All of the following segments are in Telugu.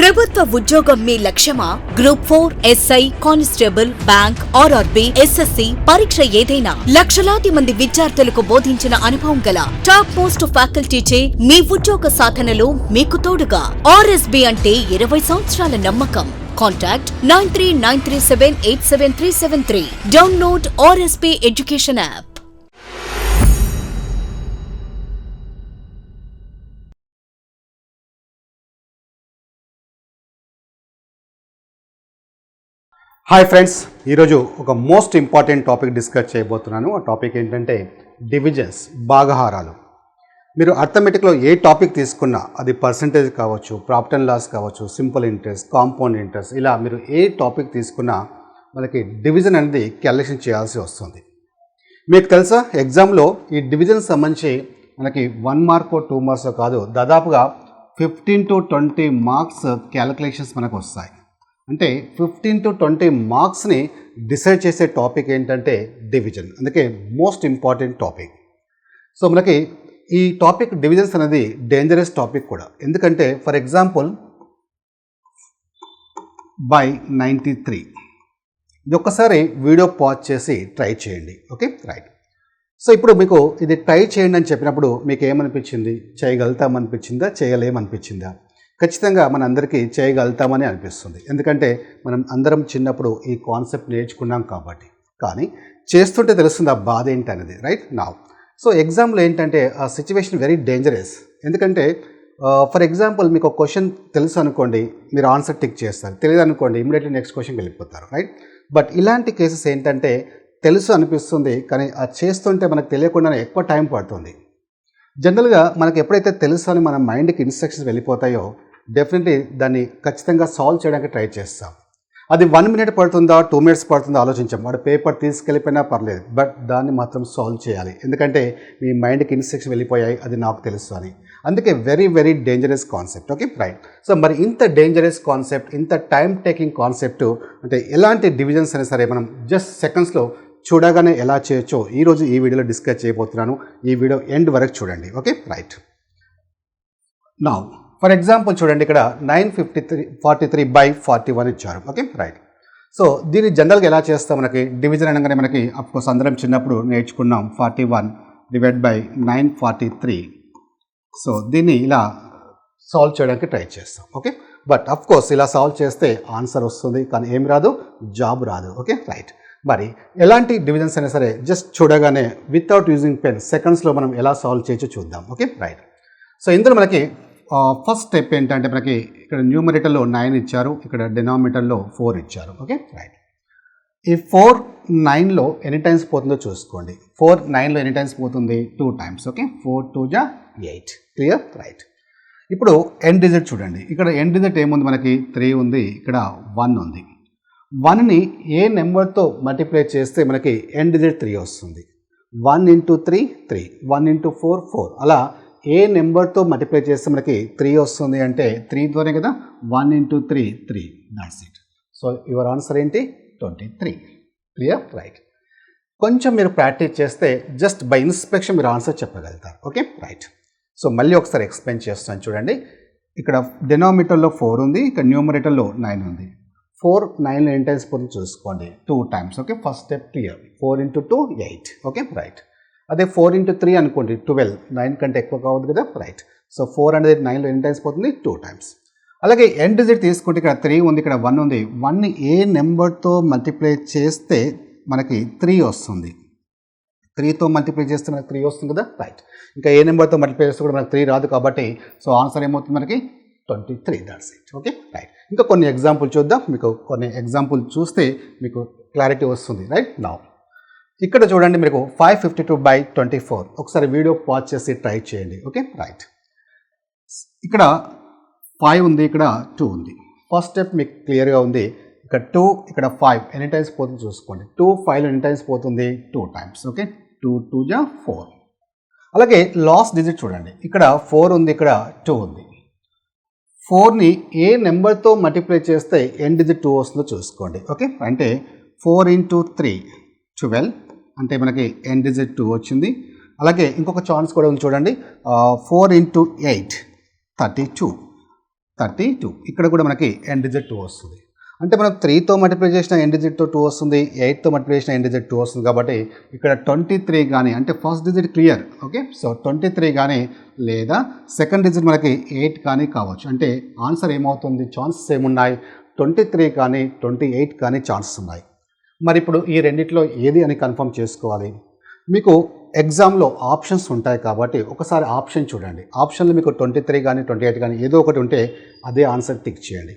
ప్రభుత్వ ఉద్యోగం మీ లక్ష్యమా? Group 4, SI, constable, bank, RRB, SSC పరీక్ష ఏదైనా లక్షలాది మంది విద్యార్థులకు బోధించిన అనుభవం గల టాప్ మోస్ట్ ఫ్యాకల్టీచే మీ ఉద్యోగ సాధనలో మీకు తోడుగా RSB అంటే 20 సంవత్సరాల నమ్మకం. Contact 9393787373. Download RSB Education app. Hi friends, ఈరోజు ఒక మోస్ట్ ఇంపార్టెంట్ టాపిక్ డిస్కస్ చేయబోతున్నాను. ఆ టాపిక్ ఏంటంటే డివిజన్స్, భాగహారాలు. మీరు అర్థమెటిక్లో ఏ టాపిక్ తీసుకున్నా అది పర్సంటేజ్ కావచ్చు, ప్రాఫిట్ అండ్ లాస్ కావచ్చు, సింపుల్ ఇంట్రెస్ట్, కాంపౌండ్ ఇంట్రెస్ట్, ఇలా మీరు ఏ టాపిక్ తీసుకున్నా మనకి డివిజన్ అనేది క్యాలిక్యులేషన్ చేయాల్సి వస్తుంది. మీకు తెలుసా, ఎగ్జామ్లో ఈ డివిజన్ సంబంధించి మనకి 1 మార్కో 2 మార్క్స్ కాదు, దాదాపుగా 15 to 20 మార్క్స్ క్యాలిక్యులేషన్స్ మనకు వస్తాయి. అంటే 15 to 20 మార్క్స్ని డిసైడ్ చేసే టాపిక్ ఏంటంటే డివిజన్. అందుకే మోస్ట్ ఇంపార్టెంట్ టాపిక్. సో మనకి ఈ టాపిక్ డివిజన్స్ అనేది డేంజరస్ టాపిక్ కూడా. ఎందుకంటే ఫర్ ఎగ్జాంపుల్ బై 93 ఇది ఒక్కసారి వీడియో పాజ్ చేసి ట్రై చేయండి. Okay, right. సో ఇప్పుడు మీకు ఇది ట్రై చేయండి అని చెప్పినప్పుడు మీకు ఏమనిపించింది? చేయగలుగుతామనిపించిందా, చేయలేమనిపించిందా? ఖచ్చితంగా మన అందరికీ చేయగలుగుతామని అనిపిస్తుంది. ఎందుకంటే మనం అందరం చిన్నప్పుడు ఈ కాన్సెప్ట్ నేర్చుకున్నాం కాబట్టి. కానీ చేస్తుంటే తెలుస్తుంది ఆ బాధ ఏంటి అనేది, రైట్ నా. సో ఎగ్జామ్లో ఏంటంటే ఆ సిచ్యువేషన్ వెరీ డేంజరస్. ఎందుకంటే ఫర్ ఎగ్జాంపుల్ మీకు ఒక క్వశ్చన్ తెలుసు అనుకోండి, మీరు ఆన్సర్ టిక్ చేస్తారు. తెలియదు అనుకోండి, ఇమీడియట్లీ నెక్స్ట్ క్వశ్చన్కి వెళ్ళిపోతారు, రైట్. బట్ ఇలాంటి కేసెస్ ఏంటంటే తెలుసు అనిపిస్తుంది, కానీ అది చేస్తుంటే మనకు తెలియకుండానే ఎక్కువ టైం పడుతుంది. జనరల్గా మనకు ఎప్పుడైతే తెలుసు అని మన మైండ్కి ఇన్స్ట్రక్షన్స్ వెళ్ళిపోతాయో డెఫినెట్లీ దాన్ని ఖచ్చితంగా సాల్వ్ చేయడానికి ట్రై చేస్తాం. అది 1 minute పడుతుందా, 2 minutes పడుతుందా ఆలోచించాం. వాడు పేపర్ తీసుకెళ్ళిపోయినా పర్లేదు, బట్ దాన్ని మాత్రం సాల్వ్ చేయాలి. ఎందుకంటే మీ మైండ్కి ఇన్స్ట్రక్షన్ వెళ్ళిపోయాయి, అది నాకు తెలుసు అని. అందుకే very very dangerous concept. Okay, right. So మరి ఇంత డేంజరస్ కాన్సెప్ట్, ఇంత టైం టేకింగ్ కాన్సెప్ట్, అంటే ఎలాంటి డివిజన్స్ అయినా సరే మనం జస్ట్ సెకండ్స్లో చూడగానే ఎలా చేయొచ్చో ఈరోజు ఈ వీడియోలో డిస్కస్ చేయబోతున్నాను. ఈ వీడియో ఎండ్ వరకు చూడండి. Okay, right. Now for example చూడండి, ఇక్కడ 943/41 ఇచ్చారు. Okay, right. సో దీన్ని జనరల్గా ఎలా చేస్తాం? మనకి డివిజన్ అనగానే మనకి అఫ్కోర్స్ అందరం చిన్నప్పుడు నేర్చుకున్నాం 41/943. సో దీన్ని ఇలా సాల్వ్ చేయడానికి ట్రై చేస్తాం. ఓకే, బట్ అఫ్కోర్స్ ఇలా సాల్వ్ చేస్తే ఆన్సర్ వస్తుంది, కానీ ఏం రాదు, జాబ్ రాదు. Okay, right. మరి ఎలాంటి డివిజన్స్ అయినా సరే జస్ట్ చూడగానే వితౌట్ యూజింగ్ పెన్ సెకండ్స్లో మనం ఎలా సాల్వ్ చేయొచ్చో చూద్దాం. Okay, right. సో ఇందులో మనకి ఫస్ట్ స్టెప్ ఏంటంటే మనకి ఇక్కడ న్యూమరేటర్లో 9 ఇచ్చారు, ఇక్కడ డినామినేటర్లో 4 ఇచ్చారు. Okay, right. ఈ 4 9లో ఎన్ని టైమ్స్ పోతుందో చూసుకోండి. 4 9లో ఎన్ని టైమ్స్ పోతుంది? 2 times. ఓకే, 4 2 8. Clear, right. ఇప్పుడు ఎండ్ డిజిట్ చూడండి. ఇక్కడ ఎండ్ డిజిట్ ఏముంది? మనకి 3 ఉంది, ఇక్కడ 1 ఉంది. 1ని ఏ నెంబర్తో మల్టిప్లై చేస్తే మనకి ఎండ్ డిజిట్ 3 వస్తుంది? 1 into 3 3, 1 into 4 4. అలా ఏ నెంబర్తో మల్టిప్లై చేస్తే మనకి 3 వస్తుంది అంటే 3తోనే కదా. 1 into 3 3, that's it. So your answer ఏంటి? 23. Clear, right. కొంచెం మీరు ప్రాక్టీస్ చేస్తే జస్ట్ బై ఇన్స్పెక్షన్ మీరు ఆన్సర్ చెప్పగలుగుతారు. Okay, right. సో మళ్ళీ ఒకసారి ఎక్స్ప్లెయిన్ చేస్తాను చూడండి. ఇక్కడ డినామినేటర్లో 4 ఉంది, ఇక్కడ న్యూమరేటర్లో 9 ఉంది. 4 9లో ఎన్ని టైమ్స్ పోతుంది చూసుకోండి? 2 times. Okay, first step clear. 4 into 2 8. Okay, right. అదే 4 into 3 అనుకోండి, 12. 9 కంటే ఎక్కువ కావద్దు కదా, రైట్. సో 4 అనేది 9లో ఎన్ని టైమ్స్ పోతుంది? 2 times. అలాగే ఎండ్ డిజిట్ తీసుకుంటే ఇక్కడ 3 ఉంది, ఇక్కడ 1 ఉంది. 1ని ఏ నెంబర్తో మల్టిప్లై చేస్తే మనకి 3 వస్తుంది? 3తో మల్టిప్లై చేస్తే మనకి 3 వస్తుంది కదా, రైట్. ఇంకా ఏ నెంబర్తో మల్టిప్లై చేస్తే కూడా మనకి 3 రాదు కాబట్టి సో ఆన్సర్ ఏమవుతుంది మనకి? 23. That's it. Okay, right. ఇంకా కొన్ని ఎగ్జాంపుల్ చూద్దాం. మీకు కొన్ని ఎగ్జాంపుల్ చూస్తే మీకు క్లారిటీ వస్తుంది, రైట్. నౌ ఇక్కడ చూడండి, మీకు 552/24. ఒకసారి వీడియో పాజ్ చేసి ట్రై చేయండి. Okay, right. ఇక్కడ 5 ఉంది, ఇక్కడ 2 ఉంది. ఫస్ట్ స్టెప్ మీకు క్లియర్గా ఉంది. ఇక్కడ 2, ఇక్కడ 5 ఎన్ని టైమ్స్ పోతుంది చూసుకోండి. 2 5లో ఎన్ని టైమ్స్ పోతుంది? 2 times. ఓకే, 2 2 4. అలాగే లాస్ట్ డిజిట్ చూడండి. ఇక్కడ 4 ఉంది, ఇక్కడ 2 ఉంది. 4ని ఏ నెంబర్తో మల్టిప్లై చేస్తే ఎండ్ డిజిట్ 2 వస్తుందో చూసుకోండి. ఓకే, అంటే 4 into 3 12, అంటే మనకి ఎండ్ డిజిట్ 2 వచ్చింది. అలాగే ఇంకొక ఛాన్స్ కూడా ఉంది చూడండి. 4 into 8 32. 32. ఇక్కడ కూడా మనకి ఎండ్ డిజిట్ 2 వస్తుంది. అంటే మనం 3తో మల్టిప్లై చేసిన ఎండ్ డిజిట్తో 2 వస్తుంది, 8తో మల్టిప్లై చేసిన ఎండ్ డిజిట్ 2 వస్తుంది. కాబట్టి ఇక్కడ 23 కానీ అంటే first digit clear. Okay, so 23 కానీ లేదా సెకండ్ డిజిట్ మనకి 8 కానీ కావచ్చు. అంటే ఆన్సర్ ఏమవుతుంది, ఛాన్సెస్ ఏమున్నాయి, 23 కానీ 28 కానీ ఛాన్సెస్ ఉన్నాయి. మరి ఇప్పుడు ఈ రెండిట్లో ఏది అని కన్ఫర్మ్ చేసుకోవాలి. మీకు ఎగ్జామ్లో ఆప్షన్స్ ఉంటాయి కాబట్టి ఒకసారి ఆప్షన్ చూడండి. ఆప్షన్లో మీకు 23 కానీ 28 కానీ ఏదో ఒకటి ఉంటే అదే ఆన్సర్ టిక్ చేయండి.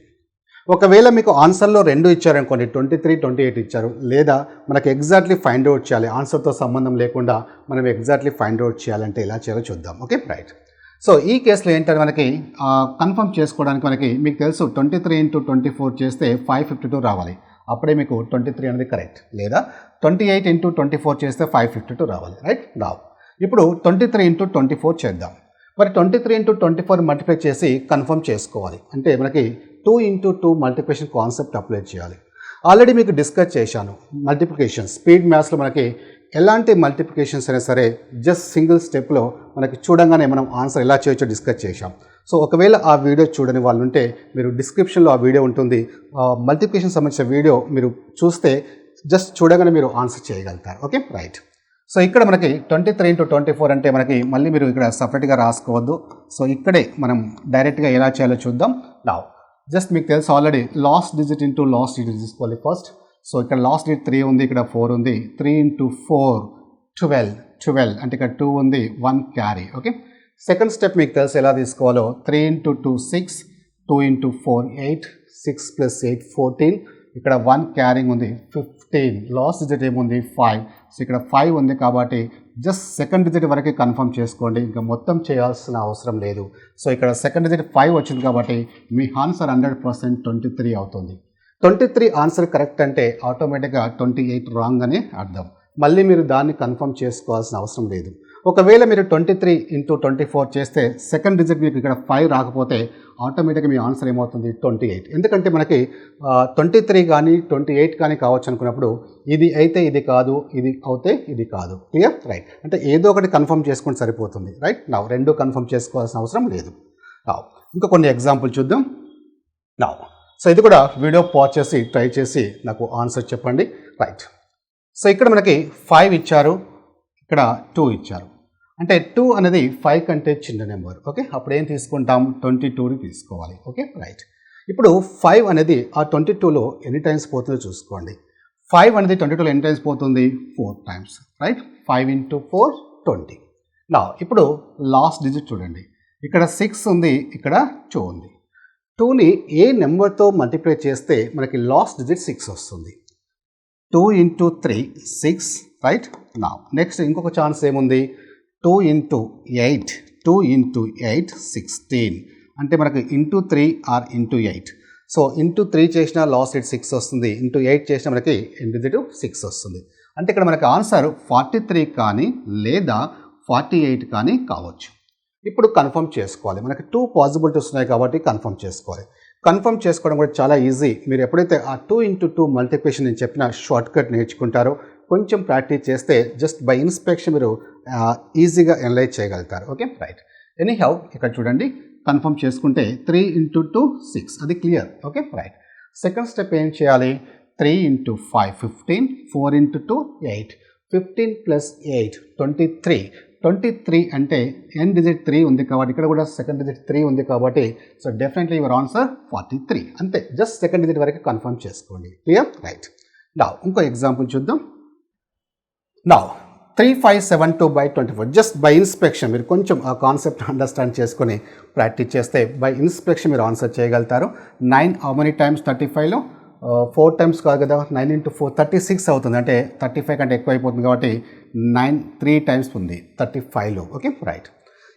ఒకవేళ మీకు ఆన్సర్లో 2 ఇచ్చారనుకోండి, 23, 28 ఇచ్చారు, లేదా మనకి ఎగ్జాక్ట్లీ ఫైండ్ అవుట్ చేయాలి, ఆన్సర్తో సంబంధం లేకుండా మనం ఎగ్జాక్ట్లీ ఫైండ్ అవుట్ చేయాలంటే ఎలా చేయాలో చూద్దాం. Okay, right. సో ఈ కేసులో ఏంటంటే మనకి కన్ఫర్మ్ చేసుకోవడానికి మనకి మీకు తెలుసు 23 × 24 చేస్తే 552 రావాలి. అప్పుడే మీకు 23 అనేది కరెక్ట్. లేదా 28 × 24 చేస్తే 552 రావాలి. రైట్. నా ఇప్పుడు 23 × 24 చేద్దాం. మరి 23 × 24 మల్టిప్లై చేసి కన్ఫర్మ్ చేసుకోవాలి. అంటే మనకి 2 × 2 మల్టిప్లికేషన్ కాన్సెప్ట్ అప్లై చేయాలి. ఆల్రెడీ మీకు డిస్కస్ చేశాను మల్టిప్లికేషన్. స్పీడ్ మ్యాథ్స్లో మనకి ఎలాంటి మల్టిప్లికేషన్స్ అయినా సరే జస్ట్ సింగిల్ స్టెప్లో మనకి చూడంగానే మనం ఆన్సర్ ఎలా చేయొచ్చో డిస్కస్ చేశాం. సో ఒకవేళ ఆ వీడియో చూడని వాళ్ళు ఉంటే మీరు డిస్క్రిప్షన్లో ఆ వీడియో ఉంటుంది, మల్టిప్లికేషన్ సంబంధించిన వీడియో మీరు చూస్తే జస్ట్ చూడగానే మీరు ఆన్సర్ చేయగలుగుతారు. Okay, right. సో ఇక్కడ మనకి 23 × 24 అంటే మనకి మళ్ళీ మీరు ఇక్కడ సపరేట్గా రాసుకోవద్దు. సో ఇక్కడే మనం డైరెక్ట్గా ఎలా చేయాలో చూద్దాం. నా జస్ట్ మీకు తెలుసు already last digit into last digit తీసుకోవాలి ఫస్ట్. సో ఇక్కడ లాస్ట్ డిజిట్ 3 ఉంది, ఇక్కడ 4 ఉంది. 3 × 4 12 అంటే ఇక్కడ 2 ఉంది, 1 క్యారీ. ఓకే, సెకండ్ స్టెప్ మీకు తెలుసు ఎలా తీసుకోవాలో. 3 × 2 6, 2 × 4 8, 6 + 8 14, ఇక్కడ 1 క్యారింగ్ ఉంది 15, లాస్ట్ డిజిట్ ఏముంది 5. సో ఇక్కడ 5 ఉంది కాబట్టి జస్ట్ సెకండ్ డిజిట్ వరకే కన్ఫర్మ్ చేసుకోండి, ఇంకా మొత్తం చేయాల్సిన అవసరం లేదు. సో ఇక్కడ సెకండ్ డిజిట్ 5 వచ్చింది కాబట్టి మీ ఆన్సర్ 100% 23 అవుతుంది. 23 ఆన్సర్ కరెక్ట్ అంటే ఆటోమేటిక్గా 28 రాంగ్ అని అర్థం. మళ్ళీ మీరు దాన్ని కన్ఫర్మ్ చేసుకోవాల్సిన అవసరం లేదు. ఒకవేళ మీరు 23 × 24 చేస్తే సెకండ్ డిజిట్ మీకు ఇక్కడ 5 రాకపోతే ఆటోమేటిక్గా మీ ఆన్సర్ ఏమవుతుంది 28. ఎందుకంటే మనకి 23 కానీ 28 కానీ కావచ్చు అనుకున్నప్పుడు ఇది అయితే ఇది కాదు, ఇది అవుతే ఇది కాదు. Clear, right. అంటే ఏదో ఒకటి కన్ఫర్మ్ చేసుకుంటే సరిపోతుంది. రైట్. నా రెండు కన్ఫర్మ్ చేసుకోవాల్సిన అవసరం లేదు. నా ఇంకా కొన్ని ఎగ్జాంపుల్ చూద్దాం. నా సో ఇది కూడా వీడియో పాజ్ చేసి ట్రై చేసి నాకు ఆన్సర్ చెప్పండి. రైట్. సో ఇక్కడ మనకి 5 ఇచ్చారు, ఇక్కడ 2 ఇచ్చారు. అంటే 2 అనేది 5 కంటే చిన్న నెంబర్. ఓకే, అప్పుడు ఏం తీసుకుంటాం, 22ని తీసుకోవాలి. Okay, right. ఇప్పుడు 5 అనేది ఆ 22లో ఎన్ని టైమ్స్ పోతుందో చూసుకోండి. 5 అనేది 22లో ఎన్ని టైమ్స్ పోతుంది, 4 టైమ్స్. రైట్. 5 × 4 20. నా ఇప్పుడు లాస్ట్ డిజిట్ చూడండి, ఇక్కడ 6 ఉంది, ఇక్కడ 2 ఉంది. 2ని ఏ నెంబర్తో మల్టిప్లై చేస్తే మనకి లాస్ట్ డిజిట్ 6 వస్తుంది. 2 × 3 6. రైట్. నా నెక్స్ట్ ఇంకొక ఛాన్స్ ఏముంది, 2 × 8 2 × 8 16. అంటే మనకు into 3 or into 8. So into 3 చేసిన లాస్ట్ డిజిట్ 6 వస్తుంది, ఇంటూ 8 చేసిన మనకి ఎండ్ డిజిట్ 6 వస్తుంది. అంటే ఇక్కడ మనకి ఆన్సర్ 43 కానీ లేదా 48 కానీ కావచ్చు. ఇప్పుడు కన్ఫర్మ్ చేసుకోవాలి. మనకి 2 పాసిబిలిటీస్ ఉన్నాయి కాబట్టి కన్ఫర్మ్ చేసుకోవాలి. కన్ఫర్మ్ చేసుకోవడం కూడా చాలా ఈజీ. మీరు ఎప్పుడైతే ఆ 2 × 2 మల్టిప్లికేషన్ నేను చెప్పిన షార్ట్ కట్ నేర్చుకుంటారో, కొంచెం ప్రాక్టీస్ చేస్తే జస్ట్ బై ఇన్స్పెక్షన్ మీరు ఈజీగా అనలైజ్ చేయగలుగుతారు. Okay, right. ఎనీహౌ ఇక్కడ చూడండి, కన్ఫర్మ్ చేసుకుంటే 3 × 2 6 అది clear. Okay, right. Second step ఏం చేయాలి, 3 × 5 15, 4 × 2 8, 15 + 8 23. 23 అంటే ఎండ్ డిజిట్ 3 ఉంది కాబట్టి ఇక్కడ కూడా సెకండ్ డిజిట్ 3 ఉంది కాబట్టి సో డెఫినెట్లీ యువర్ ఆన్సర్ 43. అంతే, జస్ట్ సెకండ్ డిజిట్ వరకు కన్ఫర్మ్ చేసుకోండి. Clear, right. నా ఇంకో ఎగ్జాంపుల్ చూద్దాం. నా 3572/24 జస్ట్ బై ఇన్స్పెక్షన్ మీరు కొంచెం ఆ కాన్సెప్ట్ అండర్స్టాండ్ చేసుకొని ప్రాక్టీస్ చేస్తే బై ఇన్స్పెక్షన్ మీరు ఆన్సర్ చేయగలుగుతారు. 9 హౌ మెనీ టైమ్స్ 35లో 4 టైమ్స్ కాదు కదా, 9 × 4 36 అవుతుంది. అంటే 35 కంటే ఎక్కువ అయిపోతుంది కాబట్టి 9 3 టైమ్స్ ఉంది 35లో. Okay, right.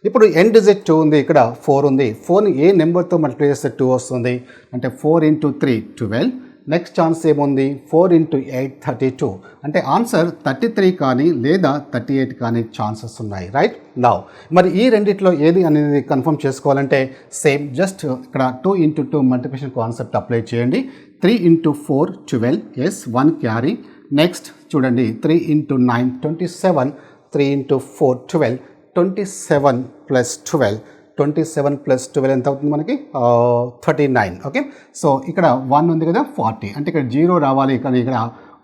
ఇప్పుడు ఎండ్ డిజిట్ 2 ఉంది, ఇక్కడ 4 ఉంది. 4ని ఏ నెంబర్తో మల్టిప్లై చేస్తే 2 వస్తుంది, అంటే 4 × 3 12. నెక్స్ట్ ఛాన్స్ ఏముంది, 4 × 8 32. అంటే ఆన్సర్ 33 కానీ లేదా 38 కానీ ఛాన్సెస్ ఉన్నాయి. రైట్. నౌ మరి ఈ రెండిట్లో ఏది అనేది కన్ఫర్మ్ చేసుకోవాలంటే సేమ్ జస్ట్ ఇక్కడ 2 × 2 మల్టిప్లికేషన్ కాన్సెప్ట్ అప్లై చేయండి. 3 × 4 12, ఎస్ 1 క్యారీ. నెక్స్ట్ చూడండి 3 × 9 27, 3 × 4 12, 27 + 12 27 ప్లస్ 12 ఎంత అవుతుంది మనకి 39. ఓకే, సో ఇక్కడ 1 ఉంది కదా 40, అంటే ఇక్కడ 0 రావాలి, కానీ ఇక్కడ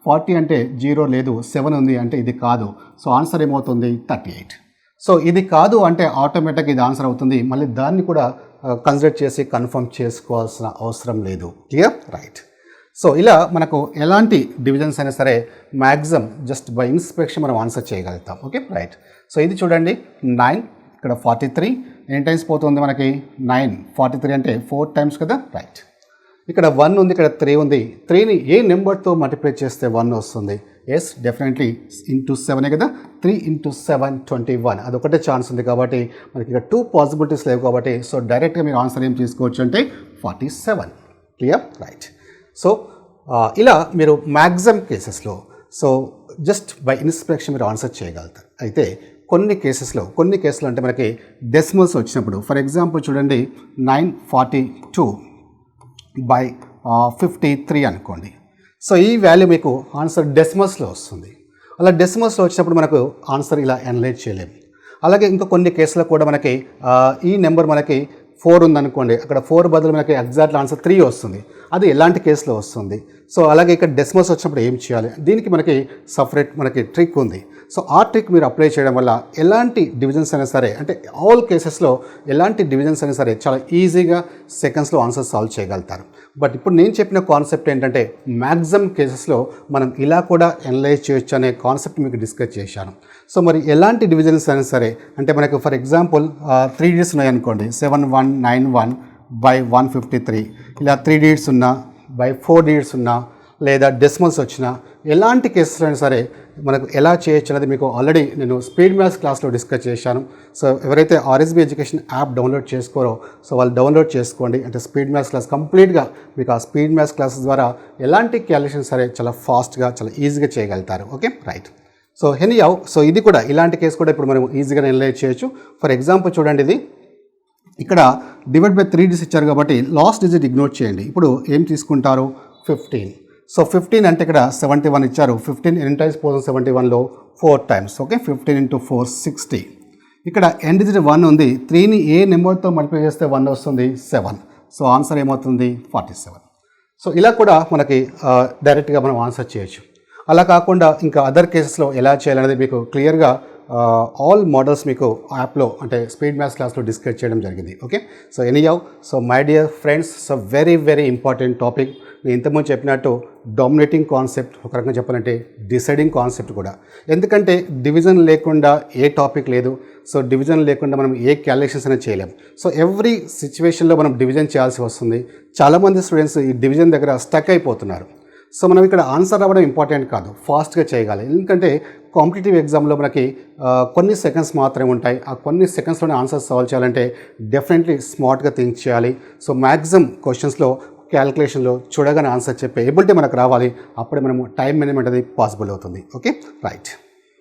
40 అంటే 0 లేదు, 7 ఉంది అంటే ఇది కాదు. సో ఆన్సర్ ఏమవుతుంది 38. సో ఇది కాదు అంటే ఆటోమేటిక్గా ఇది ఆన్సర్ అవుతుంది. మళ్ళీ దాన్ని కూడా కన్సిడర్ చేసి కన్ఫర్మ్ చేసుకోవాల్సిన అవసరం లేదు. క్లియర్? రైట్. సో ఇలా మనకు ఎలాంటి డివిజన్స్ అయినా సరే మ్యాక్సిమం జస్ట్ బై ఇన్స్పెక్షన్ మనం ఆన్సర్ చేయగలుగుతాం. Okay, right. సో ఇది చూడండి 9, ఇక్కడ 43 ఎన్ని టైమ్స్ పోతుంది మనకి 9, 43 అంటే 4 టైమ్స్ కదా. రైట్. ఇక్కడ 1 ఉంది, ఇక్కడ 3 ఉంది. 3ని ఏ నెంబర్తో మల్టిప్లై చేస్తే 1 వస్తుంది? ఎస్, డెఫినెట్లీ ఇంటూ 7 కదా. 3 × 7 21, అదొకటే ఛాన్స్ ఉంది కాబట్టి మనకి ఇక్కడ 2 పాసిబిలిటీస్ లేవు కాబట్టి సో డైరెక్ట్గా మీరు ఆన్సర్ ఏం తీసుకోవచ్చు అంటే 47. క్లియర్? రైట్. సో ఇలా మీరు మ్యాక్సిమం కేసెస్లో సో జస్ట్ బై ఇన్స్పెక్షన్ మీరు ఆన్సర్ చేయగలుగుతారు. అయితే కొన్ని కేసెస్లో అంటే మనకి డెసిమల్స్ వచ్చినప్పుడు, ఫర్ ఎగ్జాంపుల్ చూడండి 942 బై 53 అనుకోండి. సో ఈ వాల్యూ మీకు ఆన్సర్ డెసిమల్స్లో వస్తుంది. అలా డెసిమల్స్లో వచ్చినప్పుడు మనకు ఆన్సర్ ఇలా అనలైజ్ చేయలేము. అలాగే ఇంకా కొన్ని కేసులో కూడా మనకి ఈ నెంబర్ మనకి 4 ఉందనుకోండి, అక్కడ 4 బదులు మనకి ఎగ్జాక్ట్ ఆన్సర్ 3 వస్తుంది. అది ఎలాంటి కేసులో వస్తుంది? సో అలాగే ఇక్కడ డెసిమల్స్ వచ్చినప్పుడు ఏం చేయాలి? దీనికి మనకి సపరేట్ మనకి ట్రిక్ ఉంది. సో ఆ ట్రిక్ మీరు అప్లై చేయడం వల్ల ఎలాంటి డివిజన్స్ అయినా సరే, అంటే ఆల్ కేసెస్లో ఎలాంటి డివిజన్స్ అయినా సరే చాలా ఈజీగా సెకండ్స్లో ఆన్సర్ సాల్వ్ చేయగలుగుతారు. బట్ ఇప్పుడు నేను చెప్పిన కాన్సెప్ట్ ఏంటంటే మ్యాక్సిమం కేసెస్లో మనం ఇలా కూడా అనలైజ్ చేయొచ్చు అనే కాన్సెప్ట్ మీకు డిస్కస్ చేశాను. సో మరి ఎలాంటి డివిజన్స్ అయినా సరే, అంటే మనకు ఫర్ ఎగ్జాంపుల్ 3 డిజిట్స్ ఉన్నాయనుకోండి, 7191 బై 153, ఇలా 3 డిజిట్స్ ఉన్నా బై 4 డిజిట్స్ ఉన్నా, లేదా డెసిమల్స్ వచ్చినా, ఎలాంటి కేసెస్ అయినా సరే మనకు ఎలా చేయొచ్చు అనేది మీకు ఆల్రెడీ నేను స్పీడ్ మ్యాథ్స్ క్లాస్లో డిస్కస్ చేశాను. సో ఎవరైతే RSB ఎడ్యుకేషన్ యాప్ డౌన్లోడ్ చేసుకోరో సో వాళ్ళు డౌన్లోడ్ చేసుకోండి. అంటే స్పీడ్ మ్యాథ్స్ క్లాస్ కంప్లీట్గా మీకు ఆ స్పీడ్ మ్యాథ్స్ క్లాసెస్ ద్వారా ఎలాంటి క్యాలిక్యులేషన్ సరే చాలా ఫాస్ట్గా చాలా ఈజీగా చేయగలుగుతారు. Okay, right. So anyhow, so ఇది కూడా ఇలాంటి కేసు కూడా ఇప్పుడు మనం ఈజీగా అనలైజ్ చేయొచ్చు. ఫర్ ఎగ్జాంపుల్ చూడండి, ఇది ఇక్కడ డివైడ్ బై 3 డిజిట్స్ ఇచ్చారు కాబట్టి లాస్ట్ డిజిట్ ఇగ్నోర్ చేయండి. ఇప్పుడు ఏం తీసుకుంటారు? 15. సో 15 అంటే ఇక్కడ 71 ఇచ్చారు. 15 ఎన్ని టైమ్స్ పోతుంది 71లో? 4 టైమ్స్. ఓకే, 15 × 4 60. ఇక్కడ ఎండ్ డిజిట్ 1 ఉంది. 3ని ఏ నెంబర్తో మల్టిప్లై చేస్తే 1 వస్తుంది? 7. సో ఆన్సర్ ఏమవుతుంది? 47. సో ఇలా కూడా మనకి డైరెక్ట్గా మనం ఆన్సర్ చేయొచ్చు. అలా కాకుండా ఇంకా అదర్ కేసెస్లో ఎలా చేయాలనేది మీకు క్లియర్గా ఆల్ మోడల్స్ మీకు యాప్లో అంటే స్పీడ్ మ్యాథ్స్ క్లాస్లో డిస్కస్ చేయడం జరిగింది. Okay, so anyhow, so my dear friends, so very very important topic. నేను ఇంతకుముందు చెప్పినట్టు డామినేటింగ్ కాన్సెప్ట్, ఒక రకంగా చెప్పాలంటే డిసైడింగ్ కాన్సెప్ట్ కూడా. ఎందుకంటే డివిజన్ లేకుండా ఏ టాపిక్ లేదు. సో డివిజన్ లేకుండా మనం ఏ క్యాలిక్యులేషన్స్ అనేది చేయలేం. సో ఎవ్రీ సిచ్యువేషన్లో మనం డివిజన్ చేయాల్సి వస్తుంది. చాలామంది స్టూడెంట్స్ ఈ డివిజన్ దగ్గర స్టక్ అయిపోతున్నారు. సో మనం ఇక్కడ ఆన్సర్ అవ్వడం ఇంపార్టెంట్ కాదు, ఫాస్ట్గా చేయగలి. ఎందుకంటే కాంపిటేటివ్ ఎగ్జామ్లో మనకి కొన్ని సెకండ్స్ మాత్రమే ఉంటాయి. ఆ కొన్ని సెకండ్స్లోనే ఆన్సర్ సాల్వ్ చేయాలంటే డెఫినెట్లీ స్మార్ట్గా థింక్ చేయాలి. సో మ్యాక్సిమం క్వశ్చన్స్లో క్యాలిక్యులేషన్లో చూడగానే ఆన్సర్ చెప్పే ఎబిలిటీ మనకు రావాలి. అప్పుడే మనము టైం మేనేజ్మెంట్ అనేది పాసిబుల్ అవుతుంది. Okay, right.